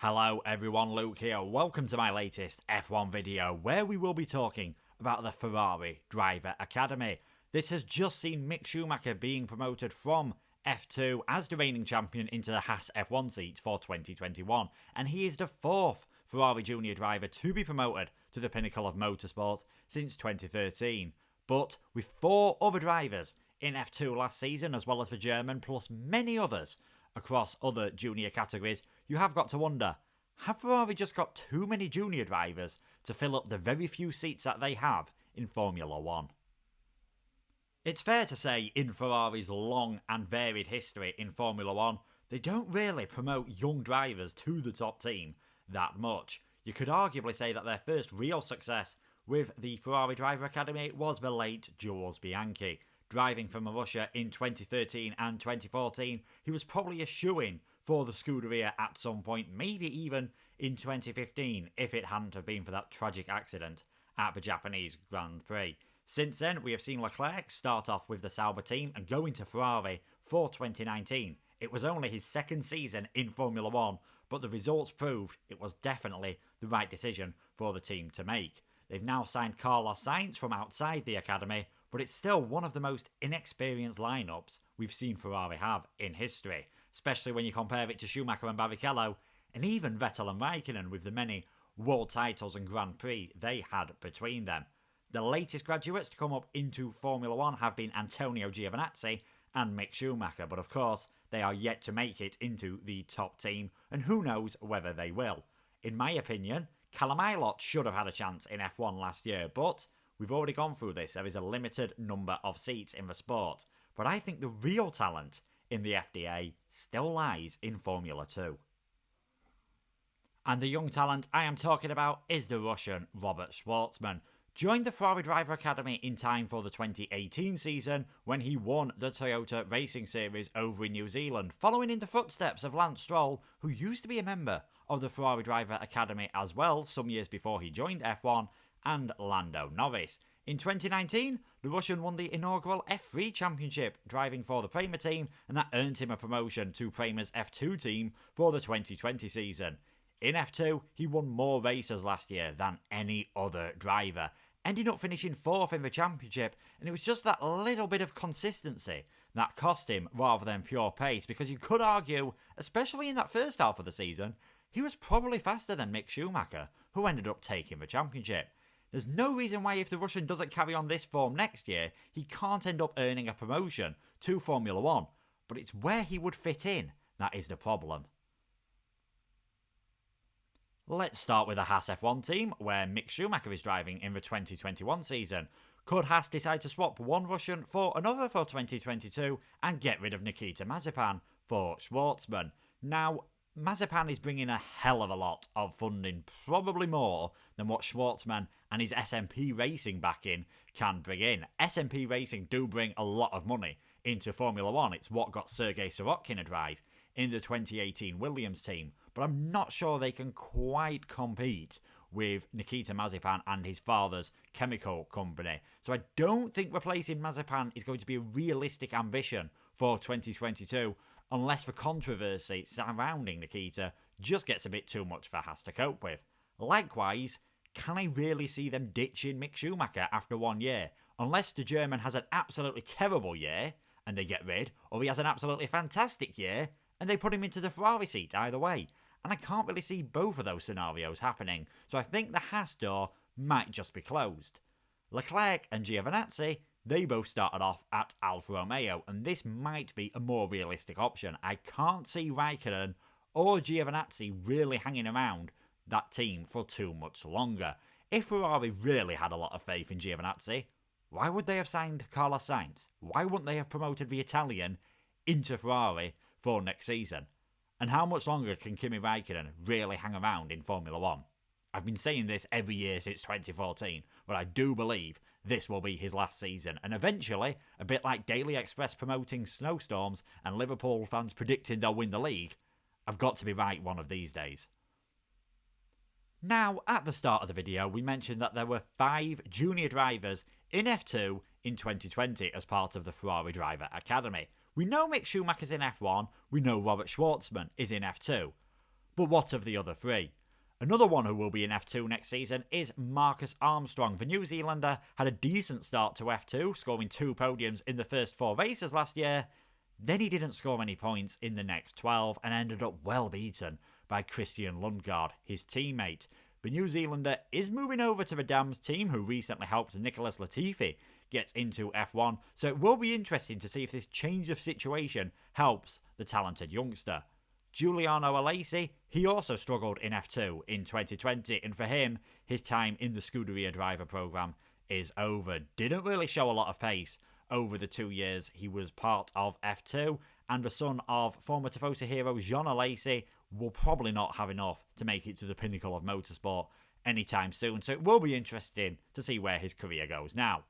Hello everyone, Luke here. Welcome to my latest F1 video where we will be talking about the Ferrari Driver Academy. This has just seen Mick Schumacher being promoted from F2 as the reigning champion into the Haas F1 seat for 2021, and he is the fourth Ferrari junior driver to be promoted to the pinnacle of motorsport since 2013. But with four other drivers in F2 last season, as well as the German, plus many others across other junior categories, you have got to wonder, have Ferrari just got too many junior drivers to fill up the very few seats that they have in Formula 1? It's fair to say, in Ferrari's long and varied history in Formula 1, they don't really promote young drivers to the top team that much. You could arguably say that their first real success with the Ferrari Driver Academy was the late Jules Bianchi. Driving from Russia in 2013 and 2014, he was probably a shoo-in for the Scuderia at some point, maybe even in 2015, if it hadn't have been for that tragic accident at the Japanese Grand Prix. Since then, we have seen Leclerc start off with the Sauber team and go into Ferrari for 2019. It was only his second season in Formula 1, but the results proved it was definitely the right decision for the team to make. They've now signed Carlos Sainz from outside the academy, but it's still one of the most inexperienced lineups we've seen Ferrari have in history, especially when you compare it to Schumacher and Barrichello, and even Vettel and Raikkonen with the many world titles and Grand Prix they had between them. The latest graduates to come up into Formula 1 have been Antonio Giovinazzi and Mick Schumacher, but of course they are yet to make it into the top team, and who knows whether they will. In my opinion, Callum Ilott should have had a chance in F1 last year, but we've already gone through this. There is a limited number of seats in the sport. But I think the real talent in the FDA still lies in Formula 2. And the young talent I am talking about is the Russian Robert Shwartzman. Joined the Ferrari Driver Academy in time for the 2018 season when he won the Toyota Racing Series over in New Zealand, following in the footsteps of Lance Stroll, who used to be a member of the Ferrari Driver Academy as well some years before he joined F1, and Lando Norris. In 2019, the Russian won the inaugural F3 Championship, driving for the Prema team, and that earned him a promotion to Prema's F2 team for the 2020 season. In F2, he won more races last year than any other driver, ending up finishing fourth in the championship, and it was just that little bit of consistency that cost him rather than pure pace, because you could argue, especially in that first half of the season, he was probably faster than Mick Schumacher, who ended up taking the championship. There's no reason why, if the Russian doesn't carry on this form next year, he can't end up earning a promotion to Formula 1, but it's where he would fit in that is the problem. Let's start with the Haas F1 team, where Mick Schumacher is driving in the 2021 season. Could Haas decide to swap one Russian for another for 2022 and get rid of Nikita Mazepin for Shwartzman? Now, Mazepin is bringing a hell of a lot of funding, probably more than what Shwartzman and his SMP Racing backing can bring in. SMP Racing do bring a lot of money into Formula 1. It's what got Sergei Sorokin a drive in the 2018 Williams team, but I'm not sure they can quite compete with Nikita Mazepin and his father's chemical company. So I don't think replacing Mazepin is going to be a realistic ambition for 2022, unless the controversy surrounding Nikita just gets a bit too much for Haas to cope with. Likewise, can I really see them ditching Mick Schumacher after 1 year? Unless the German has an absolutely terrible year and they get rid, or he has an absolutely fantastic year and they put him into the Ferrari seat, either way. And I can't really see both of those scenarios happening, so I think the Haas door might just be closed. Leclerc and Giovinazzi, they both started off at Alfa Romeo, and this might be a more realistic option. I can't see Raikkonen or Giovinazzi really hanging around that team for too much longer. If Ferrari really had a lot of faith in Giovinazzi, why would they have signed Carlos Sainz? Why wouldn't they have promoted the Italian into Ferrari for next season? And how much longer can Kimi Raikkonen really hang around in Formula 1? I've been saying this every year since 2014, but I do believe this will be his last season. And eventually, a bit like Daily Express promoting snowstorms and Liverpool fans predicting they'll win the league, I've got to be right one of these days. Now, at the start of the video, we mentioned that there were 5 junior drivers in F2 in 2020 as part of the Ferrari Driver Academy. We know Mick Schumacher's in F1, we know Robert Shwartzman is in F2, But what of the other three? Another one who will be in F2 next season is Marcus Armstrong. The New Zealander had a decent start to F2, scoring 2 podiums in the first 4 races last year. Then he didn't score any points in the next 12 and ended up well beaten by Christian Lundgaard, his teammate. The New Zealander is moving over to the Dams team, who recently helped Nicholas Latifi get into F1, so it will be interesting to see if this change of situation helps the talented youngster. Giuliano Alesi, he also struggled in F2 in 2020, and for him, his time in the Scuderia driver program is over. Didn't really show a lot of pace over the 2 years he was part of F2, and the son of former Tifosi hero Jean Alesi will probably not have enough to make it to the pinnacle of motorsport anytime soon, so it will be interesting to see where his career goes now.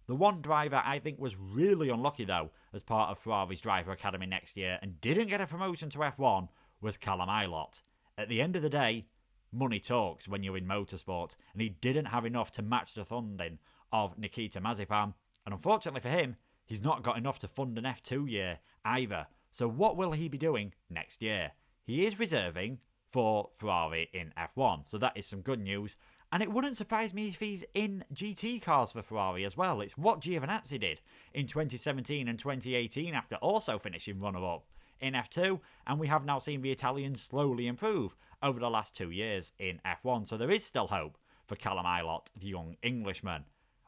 The one driver I think was really unlucky though as part of Ferrari's driver academy next year and didn't get a promotion to F1 was Callum Ilott. At the end of the day, money talks when you're in motorsport, and he didn't have enough to match the funding of Nikita Mazepin, and unfortunately for him, he's not got enough to fund an F2 year either. So what will he be doing next year? He is reserving for Ferrari in F1, so that is some good news. And it wouldn't surprise me if he's in GT cars for Ferrari as well. It's what Giovinazzi did in 2017 and 2018 after also finishing runner-up in F2. And we have now seen the Italians slowly improve over the last 2 years in F1. So there is still hope for Callum Ilott, the young Englishman.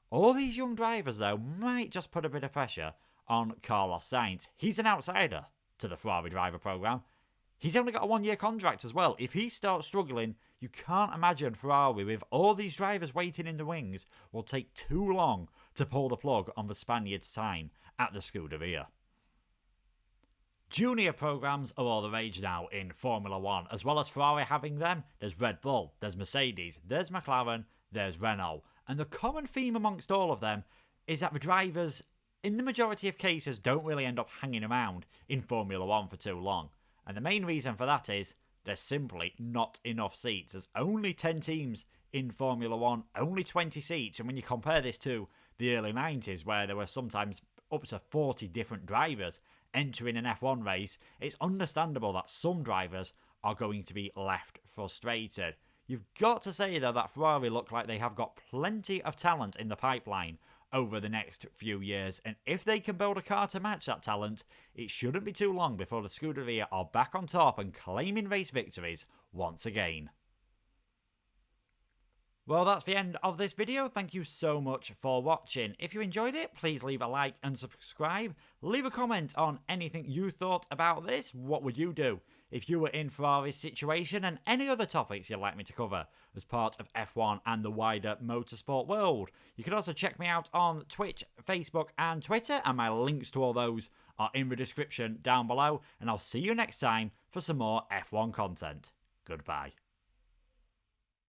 All these young drivers, though, might just put a bit of pressure on Carlos Sainz. He's an outsider to the Ferrari driver program. He's only got a 1-year contract as well. If he starts struggling, you can't imagine Ferrari, with all these drivers waiting in the wings, will take too long to pull the plug on the Spaniard's time at the Scuderia. Junior programs are all the rage now in Formula 1. As well as Ferrari having them, there's Red Bull, there's Mercedes, there's McLaren, there's Renault. And the common theme amongst all of them is that the drivers, in the majority of cases, don't really end up hanging around in Formula 1 for too long. And the main reason for that is there's simply not enough seats. There's only 10 teams in Formula 1, only 20 seats. And when you compare this to the early 90s, where there were sometimes up to 40 different drivers entering an F1 race, it's understandable that some drivers are going to be left frustrated. You've got to say, though, that Ferrari look like they have got plenty of talent in the pipeline over the next few years, and if they can build a car to match that talent, it shouldn't be too long before the Scuderia are back on top and claiming race victories once again. Well, that's the end of this video. Thank you so much for watching. If you enjoyed it, please leave a like and subscribe. Leave a comment on anything you thought about this. What would you do if you were in Ferrari's situation, and any other topics you'd like me to cover as part of F1 and the wider motorsport world? You can also check me out on Twitch, Facebook and Twitter, and my links to all those are in the description down below. And I'll see you next time for some more F1 content. Goodbye.